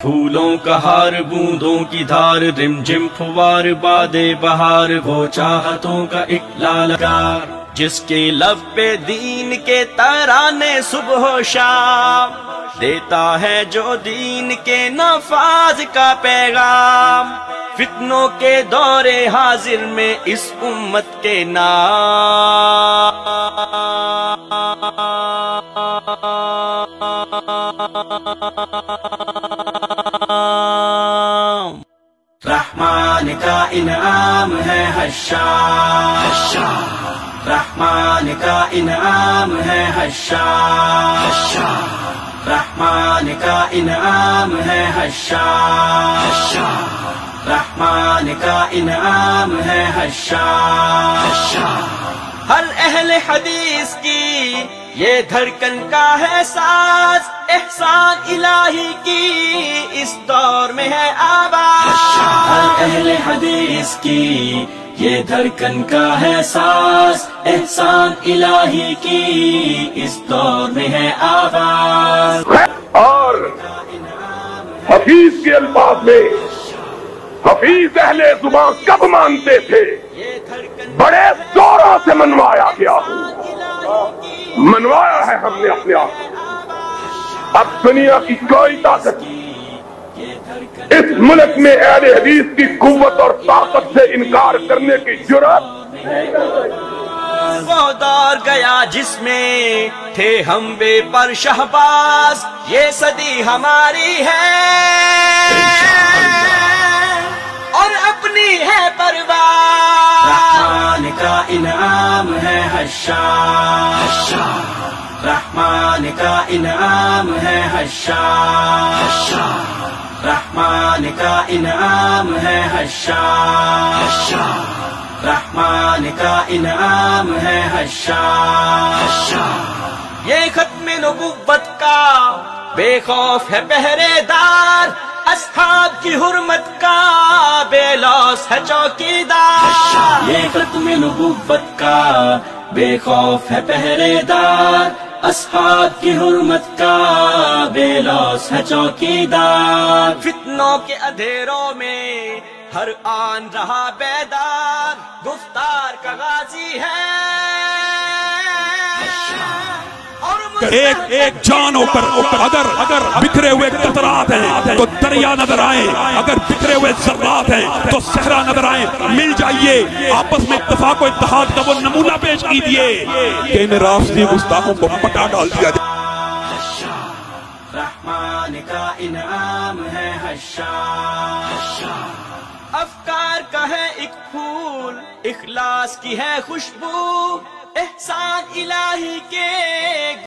پھولوں کا ہار بوندوں کی دھار رم جم پھوار بادے بہار وہ چاہتوں کا ایک لالکار جس کے لب پہ دین کے ترانے صبح و شام دیتا ہے جو دین کے نفاذ کا پیغام فتنوں کے دور حاضر میں اس امت کے نام رحمان کا انعام ہے حشار رحمان کا انعام ہے حشار رحمان کا انعام ہے حشار رحمان کا انعام ہے حشار ہر اہل حدیث کی یہ دھڑکن کا ہے ساز احسان الہی کی اس دور میں ہے آواز ہر اہل حدیث کی یہ دھڑکن کا ہے ساز احسان الہی کی اس دور میں ہے آواز اور حفیظ کے الفاظ میں حفیظ اہل زبان کب مانتے تھے بڑے زوروں سے منوایا گیا منوایا ہے ہم نے اپنے آپ اب دنیا کی کوئی طاقت اس ملک میں اہل حدیث کی قوت اور طاقت سے انکار کرنے کی جرات وہ دور گیا جس میں تھے ہم بے پر شہباز یہ صدی ہماری ہے اور اپنی ہے پرواز رحمان کا انعام ہے حشار رحمان کا انعام ہے حشار رحمان کا انعام ہے حشار رحمان کا انعام ہے حشار یہ ختم نبوت کا بے خوف ہے پہرے دار اصحاب کی حرمت کا بے لوث ہے چوکیدار یہ ختم نبوت کا بے خوف ہے پہرے دار اصحاب کی حرمت کا بے لوث ہے چوکیدار فتنوں کے اندھیروں میں ہر آن رہا بیدار گفتار کا غازی ہے ایک ایک جان اوپر اگر بکھرے ہوئے قطرات ہیں تو دریا نظر آئیں اگر بکھرے ہوئے ذرات ہیں تو صحرا نظر آئیں مل جائیے آپس میں اتفاق و اتحاد کا وہ نمونہ پیش کیجئے کہ ان رافضی گستاخوں کو پٹا ڈال دیا جائے رحمان کا انعام ہے حشار افکار کا ہے ایک پھول اخلاص کی ہے خوشبو احسان الہی کے